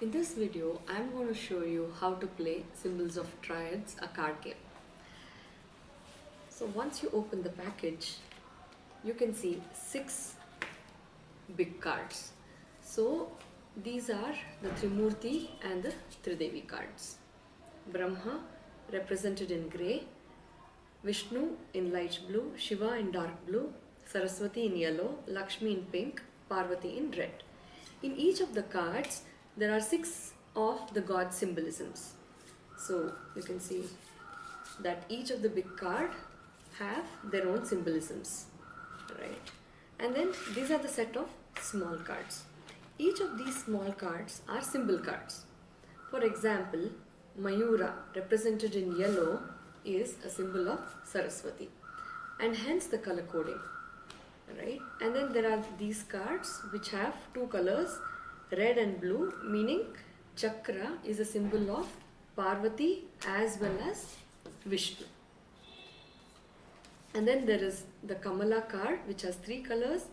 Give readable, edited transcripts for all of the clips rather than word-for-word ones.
In this video, I'm going to show you how to play Symbols of Triads, a card game. So once you open the package, you can see 6 big cards. So these are the Trimurti and the Tridevi cards. Brahma represented in grey, Vishnu in light blue, Shiva in dark blue, Saraswati in yellow, Lakshmi in pink, Parvati in red. In each of the cards, there are 6 of the god symbolisms. So you can see that each of the big card have their own symbolisms, right? And then these are the set of small cards. Each of these small cards are symbol cards. For example, Mayura represented in yellow is a symbol of Saraswati, and hence the color coding, right? And then there are these cards which have 2 colors, red and blue, meaning Chakra is a symbol of Parvati as well as Vishnu. And then there is the Kamala card which has 3 colors,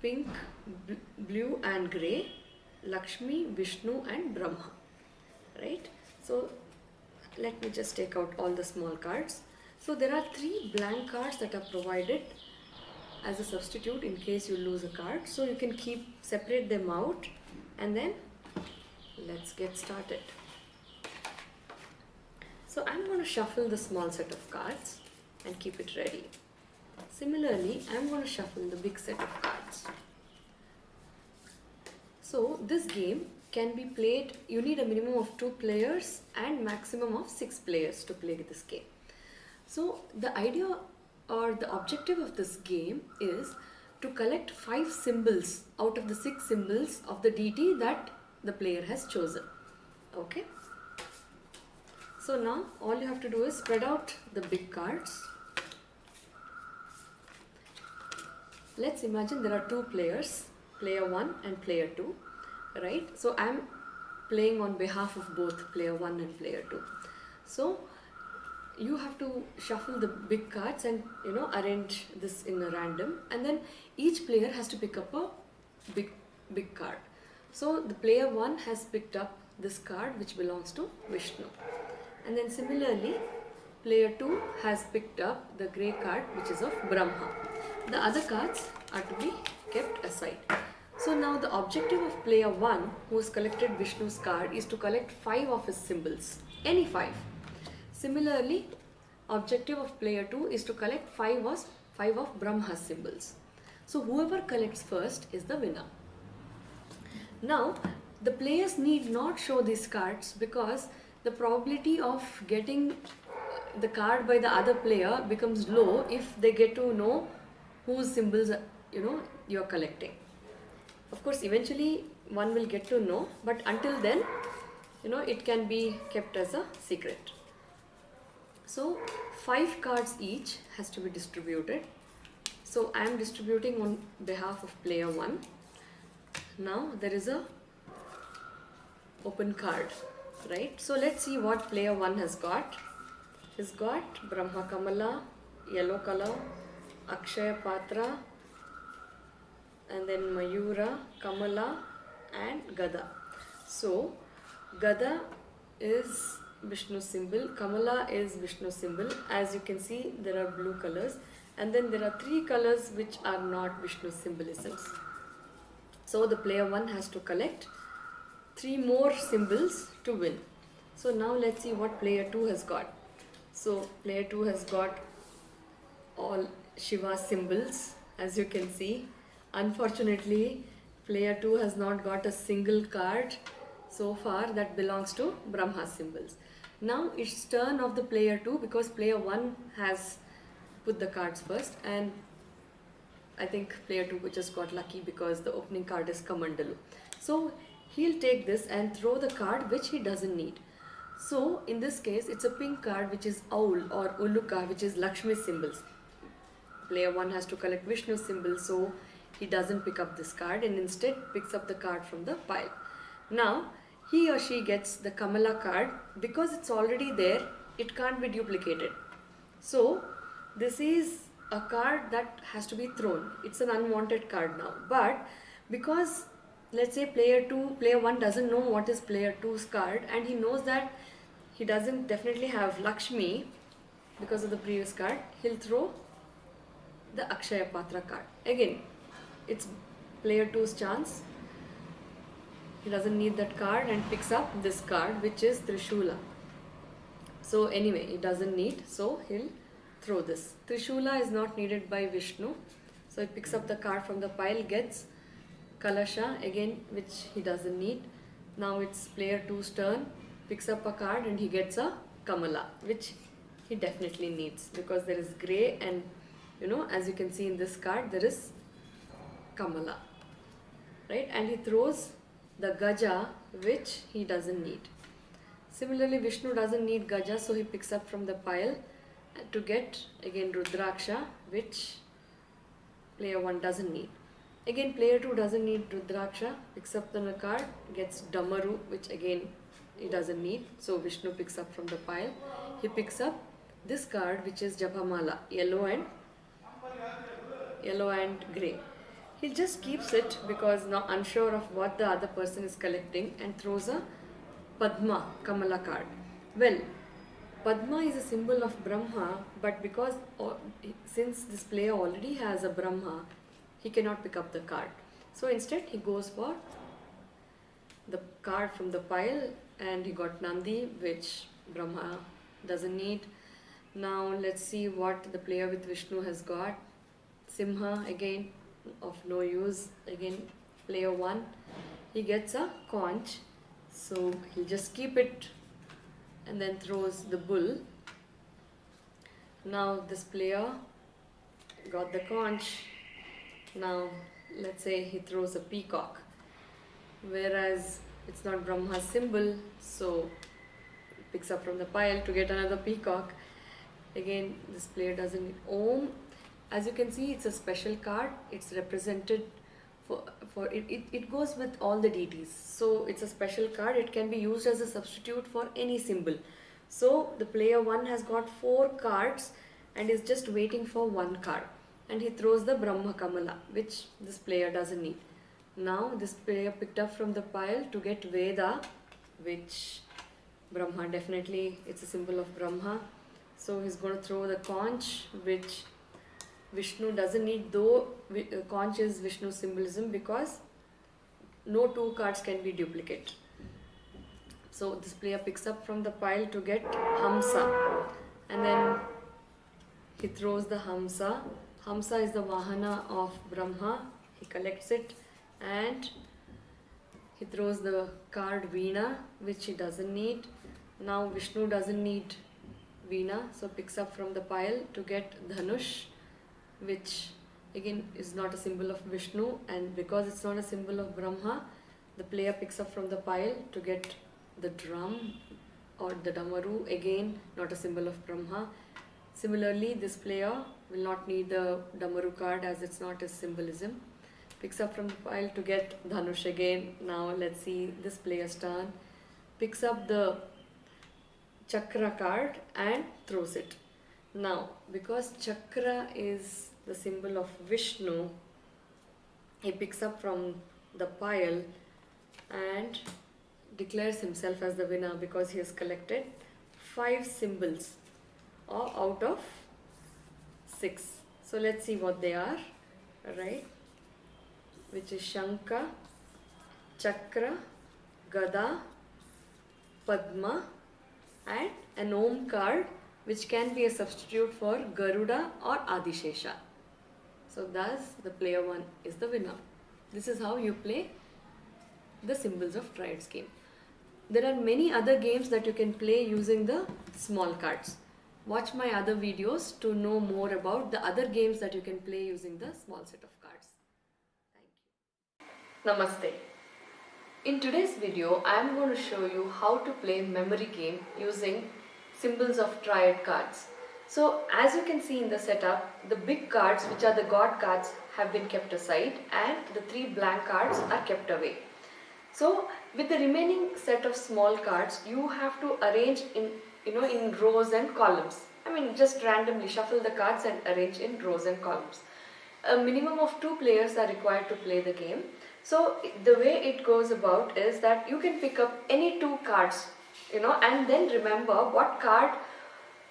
pink, blue and grey, Lakshmi, Vishnu and Brahma, right? So let me just take out all the small cards. So there are 3 blank cards that are provided as a substitute in case you lose a card. So you can separate them out, and then let's get started. So I'm going to shuffle the small set of cards and keep it ready. Similarly, I'm going to shuffle the big set of cards. So this game can be played, you need a minimum of 2 players and maximum of 6 players to play this game. So the idea or the objective of this game is to collect 5 symbols out of the 6 symbols of the deity that the player has chosen. Okay. So now all you have to do is spread out the big cards. Let's imagine there are 2 players, player 1 and player 2, right? So I'm playing on behalf of both player 1 and player 2. So you have to shuffle the big cards and arrange this in a random, and then each player has to pick up a big card. So the player 1 has picked up this card which belongs to Vishnu, and then similarly player 2 has picked up the grey card which is of Brahma. The other cards are to be kept aside. So now the objective of player 1 who has collected Vishnu's card is to collect 5 of his symbols, any 5. Similarly, objective of player 2 is to collect 5 of Brahma's symbols. So whoever collects first is the winner. Now the players need not show these cards because the probability of getting the card by the other player becomes low if they get to know whose symbols you're collecting. Of course, eventually one will get to know, but until then, it can be kept as a secret. So 5 cards each has to be distributed. So I am distributing on behalf of player 1. Now there is a open card, right? So let's see what player 1 has got. He's got Brahma Kamala, yellow color, Akshaya Patra, and then Mayura, Kamala and Gada. So Gada is Vishnu symbol, Kamala is Vishnu symbol. As you can see, there are blue colors, and then there are 3 colors which are not Vishnu symbolisms. So the player 1 has to collect 3 more symbols to win. So now let's see what player 2 has got. So player 2 has got all Shiva symbols, as you can see. Unfortunately, player 2 has not got a single card so far that belongs to Brahma symbols. Now it's turn of the player 2 because player 1 has put the cards first, and I think player 2 just got lucky because the opening card is Kamandalu. So he'll take this and throw the card which he doesn't need. So in this case it's a pink card which is Owl or Uluka, which is Lakshmi symbols. Player 1 has to collect Vishnu symbol, so he doesn't pick up this card and instead picks up the card from the pile. Now he or she gets the Kamala card. Because it's already there, it can't be duplicated. So this is a card that has to be thrown. It's an unwanted card now, but because let's say player 1 doesn't know what is player 2's card, and he knows that he doesn't definitely have Lakshmi because of the previous card. He'll throw the Akshaya Patra card. Again, it's player 2's chance. He doesn't need that card and picks up this card, which is Trishula. So anyway, he doesn't need, so he'll throw this. Trishula is not needed by Vishnu. So he picks up the card from the pile, gets Kalasha again, which he doesn't need. Now it's player 2's turn, picks up a card and he gets a Kamala, which he definitely needs because there is grey, and as you can see in this card, there is Kamala, right? And he throws the Gaja, which he doesn't need. Similarly, Vishnu doesn't need Gaja, so he picks up from the pile to get again Rudraksha, which player 1 doesn't need. Again, player 2 doesn't need Rudraksha, picks up the card, gets Damaru, which again he doesn't need, so Vishnu picks up from the pile. He picks up this card, which is Japamala, yellow and grey. He just keeps it because now unsure of what the other person is collecting, and throws a Padma Kamala card. Well, Padma is a symbol of Brahma, but since this player already has a Brahma, he cannot pick up the card. So instead he goes for the card from the pile, and he got Nandi, which Brahma doesn't need. Now let's see what the player with Vishnu has got. Simha, again of no use. Again, player 1, he gets a conch, so he'll just keep it and then throws the bull. Now this player got the conch. Now let's say he throws a peacock, whereas it's not Brahma's symbol, so he picks up from the pile to get another peacock. Again, this player doesn't need Om. As you can see, it's a special card. It's represented for it goes with all the deities. So it's a special card. It can be used as a substitute for any symbol. So the player 1 has got 4 cards and is just waiting for 1 card. And he throws the Brahma Kamala, which this player doesn't need. Now this player picked up from the pile to get Veda, which Brahma definitely, it's a symbol of Brahma. So he's going to throw the conch, which Vishnu doesn't need, though conch is Vishnu's symbolism because no 2 cards can be duplicate. So this player picks up from the pile to get Hamsa, and then he throws the Hamsa. Hamsa is the Vahana of Brahma. He collects it and he throws the card Veena, which he doesn't need. Now Vishnu doesn't need Veena, so picks up from the pile to get Dhanush, which again is not a symbol of Vishnu, and because it's not a symbol of Brahma, the player picks up from the pile to get the drum or the Damaru, again not a symbol of Brahma. Similarly, this player will not need the Damaru card as it's not a symbolism. Picks up from the pile to get Dhanush again. Now let's see this player's turn. Picks up the Chakra card and throws it. Now, because Chakra is the symbol of Vishnu, he picks up from the pile and declares himself as the winner because he has collected 5 symbols out of 6. So let's see what they are, right? Which is Shankha, Chakra, Gada, Padma, and an Om card, which can be a substitute for Garuda or Adishesha. So thus the player 1 is the winner. This is how you play the Symbols of Triads game. There are many other games that you can play using the small cards. Watch my other videos to know more about the other games that you can play using the small set of cards. Thank you. Namaste. In today's video, I am going to show you how to play memory game using Symbols of Triad cards. So as you can see in the setup, the big cards, which are the God cards, have been kept aside and the 3 blank cards are kept away. So with the remaining set of small cards, you have to arrange in rows and columns. I mean, just randomly shuffle the cards and arrange in rows and columns. A minimum of 2 players are required to play the game. So the way it goes about is that you can pick up any two cards, and then remember what card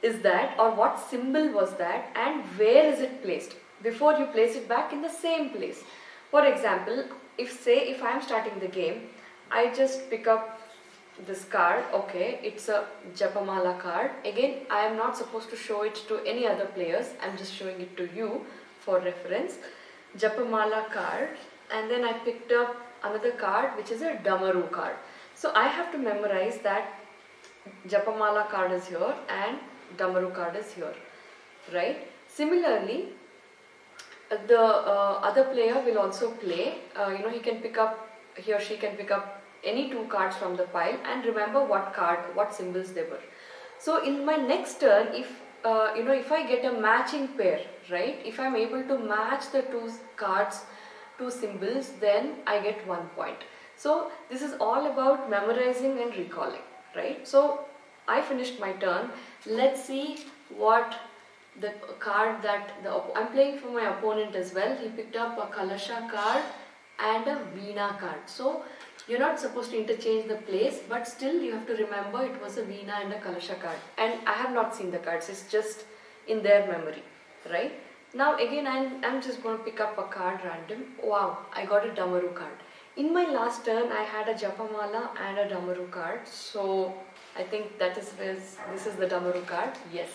is that or what symbol was that and where is it placed before you place it back in the same place. For example, if I am starting the game, I just pick up this card. Okay, it's a Japamala card. Again, I am not supposed to show it to any other players. I'm just showing it to you for reference. Japamala card, and then I picked up another card which is a Damaru card. So I have to memorize that Japamala card is here and Damaru card is here, right? Similarly, the other player will also play. He or she can pick up any two cards from the pile and remember what symbols they were. So in my next turn, if I get a matching pair, right? If I'm able to match the two symbols, then I get 1 point. So this is all about memorizing and recalling, right? So I finished my turn. Let's see what the card that I'm playing for my opponent as well. He picked up a Kalasha card and a Veena card. So you're not supposed to interchange the place, but still you have to remember it was a Veena and a Kalasha card. And I have not seen the cards, it's just in their memory, right? Now again I'm just going to pick up a card random. Wow, I got a Damaru card. In my last turn I had a Japamala and a Damaru card. So I think this is the Damaru card. Yes.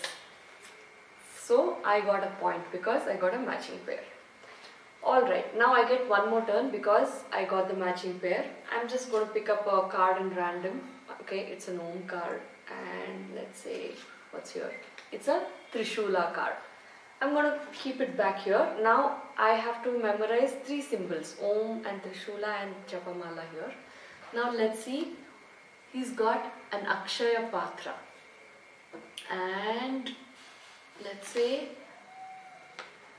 So I got a point because I got a matching pair. Alright, now I get one more turn because I got the matching pair. I'm just going to pick up a card in random. Okay, it's an Om card, and let's say, what's here? It's a Trishula card. I'm going to keep it back here. Now I have to memorize three symbols, Om and Trishula and Japamala here. Now let's see, he's got an Akshaya Patra and let's say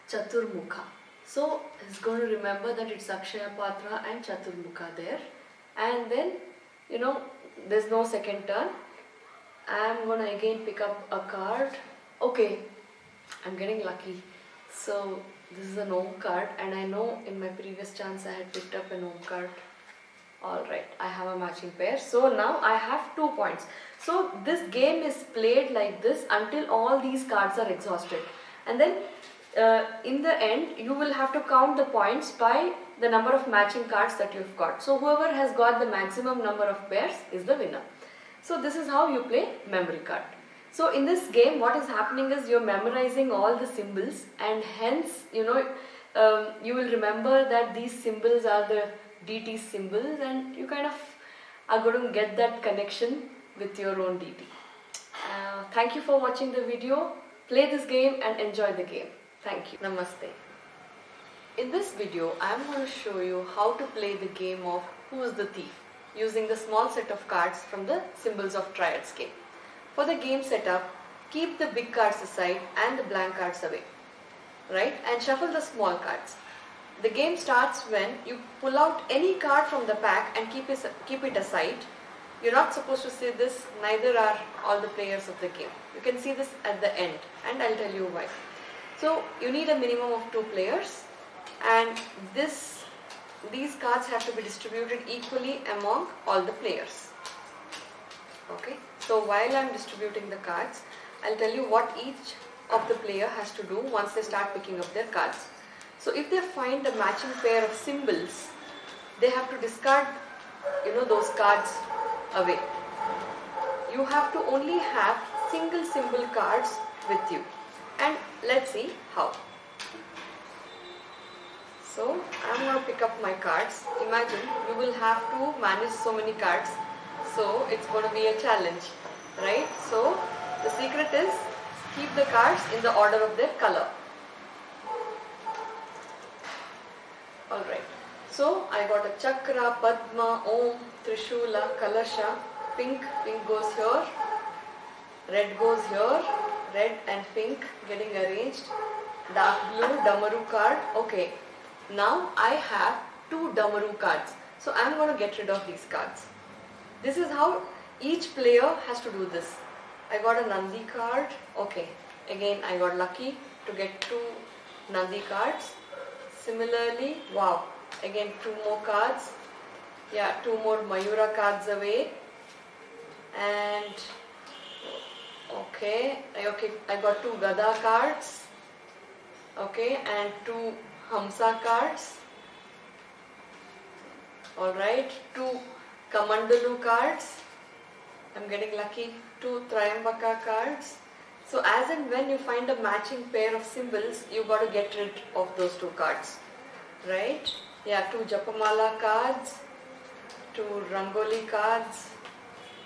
Chaturmukha. So he's going to remember that it's Akshaya Patra and Chaturmukha there. And then, there's no second turn. I'm going to again pick up a card. Okay, I'm getting lucky. So this is an Om card, and I know in my previous chance I had picked up an Om card. Alright, I have a matching pair. So now I have 2 points. So this game is played like this until all these cards are exhausted. And then in the end, you will have to count the points by the number of matching cards that you've got. So whoever has got the maximum number of pairs is the winner. So this is how you play memory card. So in this game, what is happening is you're memorizing all the symbols, and hence, you will remember that these symbols are the DT symbols, and you kind of are going to get that connection with your own DT. Thank you for watching the video. Play this game and enjoy the game. Thank you. Namaste. In this video, I am going to show you how to play the game of Who is the Thief using the small set of cards from the Symbols of Triads game. For the game setup, keep the big cards aside and the blank cards away, right? And shuffle the small cards. The game starts when you pull out any card from the pack and keep it aside. You're not supposed to see this, neither are all the players of the game. You can see this at the end, and I'll tell you why. So you need a minimum of 2 players, and these cards have to be distributed equally among all the players. Okay, so while I'm distributing the cards, I'll tell you what each of the player has to do once they start picking up their cards. So if they find a matching pair of symbols, they have to discard those cards away. You have to only have single symbol cards with you, and let's see how. So I'm going to pick up my cards. Imagine you will have to manage so many cards, so it's going to be a challenge, right? So the secret is keep the cards in the order of their color. Alright, so I got a Chakra, Padma, Om, Trishula, Kalasha. Pink goes here, red goes here, red and pink getting arranged, dark blue, Damaru card. Okay, now I have 2 Damaru cards, so I am going to get rid of these cards. This is how each player has to do this. I got a Nandi card. Okay, again I got lucky to get 2 Nandi cards. Similarly, wow, Again, 2 more cards. Yeah, 2 more Mayura cards away. And okay, I got 2 Gada cards. Okay, and 2 Hamsa cards. Alright, 2 Kamandalu cards. I'm getting lucky. 2 Trayambaka cards. So as and when you find a matching pair of symbols, you got to get rid of those 2 cards. Right? Yeah, 2 Japamala cards, 2 Rangoli cards.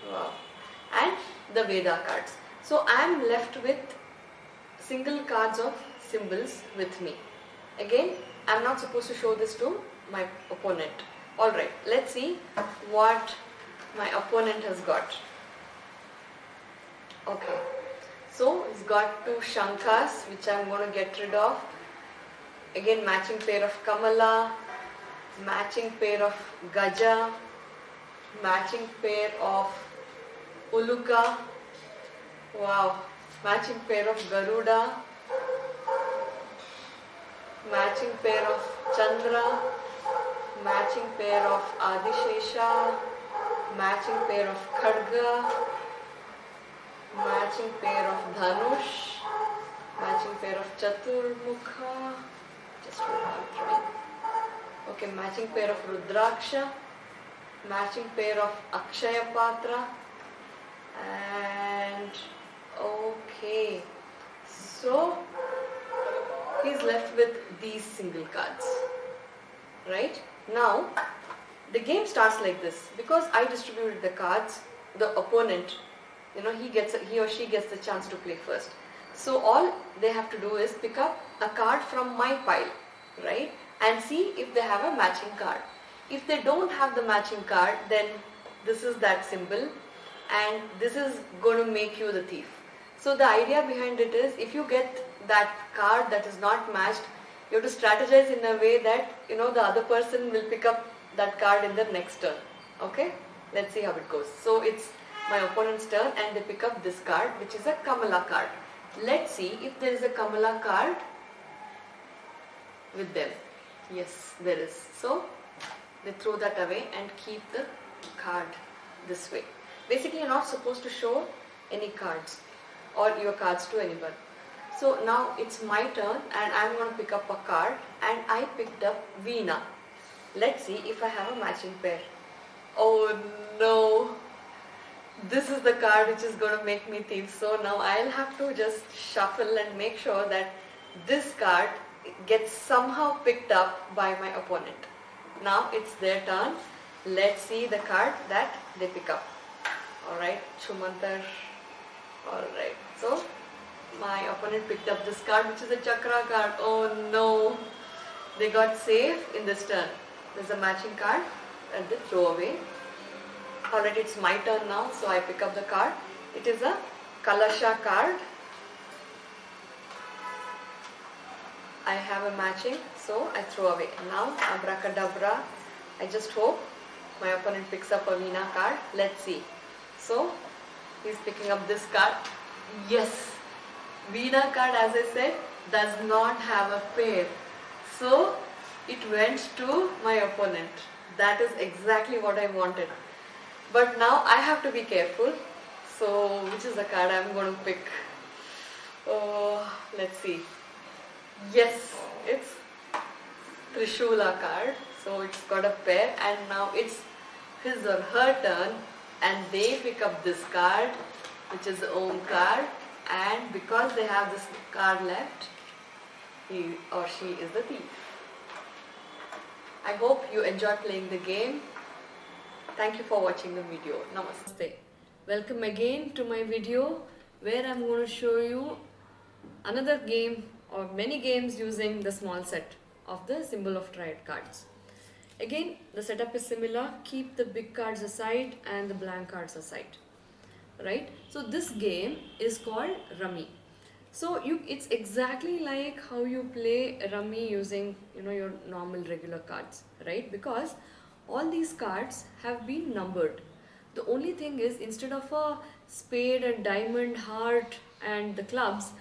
Wow. And the Veda cards. So I am left with single cards of symbols with me. Again, I am not supposed to show this to my opponent. Alright, let's see what my opponent has got. Okay, so he's got 2 Shankas which I am going to get rid of. Again, matching pair of Kamala, matching pair of Gaja, matching pair of Uluka, wow, matching pair of Garuda, matching pair of Chandra, matching pair of Adishesha, matching pair of Khadga, matching pair of Dhanush, matching pair of Chaturmukha, just hold on, trying. Okay, matching pair of Rudraksha, matching pair of Akshaya Patra, and okay, so he's left with these single cards. Right? Now, the game starts like this. Because I distributed the cards, the opponent, he or she gets the chance to play first. So all they have to do is pick up a card from my pile, right? And see if they have a matching card. If they don't have the matching card, then this is that symbol and this is going to make you the thief. So the idea behind it is, if you get that card that is not matched, you have to strategize in a way that the other person will pick up that card in the next turn. Okay, let's see how it goes. So it's my opponent's turn and they pick up this card, which is a Kamala card. Let's see if there is a Kamala card with them. Yes, there is. So they throw that away and keep the card this way. Basically, you're not supposed to show any cards or your cards to anyone. So now it's my turn and I'm going to pick up a card, and I picked up Veena. Let's see if I have a matching pair. Oh no! This is the card which is going to make me thief. So now I'll have to just shuffle and make sure that this card gets somehow picked up by my opponent. Now it's their turn. Let's see the card that they pick up. Alright, Chumantar. Alright, so my opponent picked up this card, which is a Chakra card. Oh no! They got safe in this turn. There's a matching card and they throw away. Alright, it's my turn now, so I pick up the card. It is a Kalasha card. I have a matching, so I throw away. Now, Abracadabra. I just hope my opponent picks up a Veena card. Let's see. So, he's picking up this card. Yes! Veena card, as I said, does not have a pair. So, it went to my opponent. That is exactly what I wanted. But now I have to be careful. So, which is the card I'm going to pick? Oh, let's see. Yes, it's Trishula card. So, it's got a pair, and now it's his or her turn, and they pick up this card, which is the Om card, and because they have this card left, he or she is the thief. I hope you enjoy playing the game. Thank you for watching the video. Namaste. Welcome again to my video where I'm going to show you another game or many games using the small set of the Symbol of Triad cards. Again, the setup is similar. Keep the big cards aside and the blank cards aside. Right? So this game is called Rummy. So it's exactly like how you play Rummy using your normal regular cards, right? Because all these cards have been numbered. The only thing is, instead of a spade and diamond, heart and the clubs,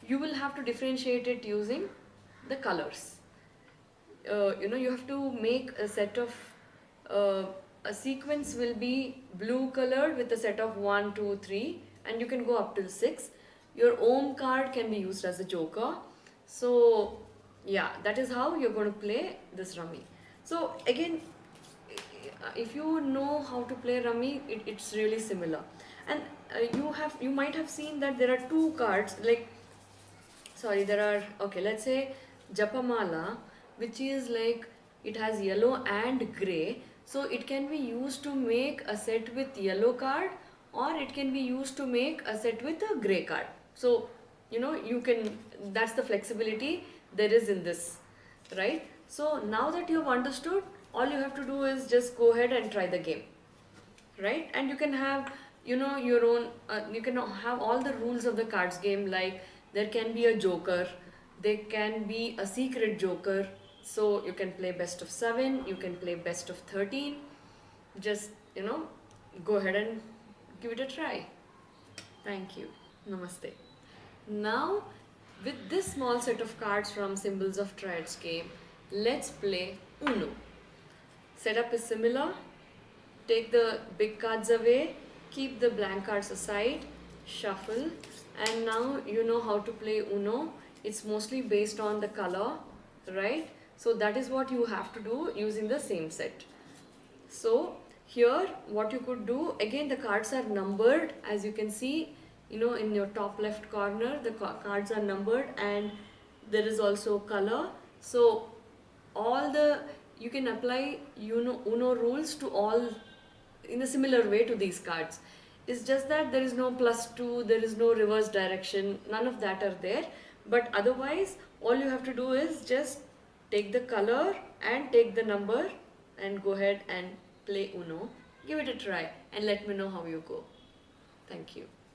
you will have to differentiate it using the colors. you have to make a set of, a sequence will be blue colored with a set of 1, 2, 3, and you can go up till 6. Your Om card can be used as a joker. So yeah, that is how you're going to play this rummy. So again, if you know how to play rummy, it's really similar. And you might have seen that there are two cards, like, sorry, there are, okay, let's say Japamala, which is like, it has yellow and grey, so it can be used to make a set with yellow card, or it can be used to make a set with a grey card. So you can, that's the flexibility there is in this, right? So now that you've understood, all you have to do is just go ahead and try the game, right? And you can have your own, you can have all the rules of the cards game, like there can be a joker, there can be a secret joker, so you can play best of 7, you can play best of 13. Just go ahead and give it a try. Thank you. Namaste. Now, with this small set of cards from Symbols of Triads game, let's play Uno. Setup is similar. Take the big cards away, keep the blank cards aside, shuffle, and now you know how to play Uno. It's mostly based on the color, right? So that is what you have to do using the same set. So here what you could do, again the cards are numbered, as you can see, in your top left corner the cards are numbered, and there is also color. So you can apply Uno rules to all in a similar way to these cards. It's just that there is no +2, there is no reverse direction, none of that are there. But otherwise, all you have to do is just take the color and take the number and go ahead and play Uno. Give it a try and let me know how you go. Thank you.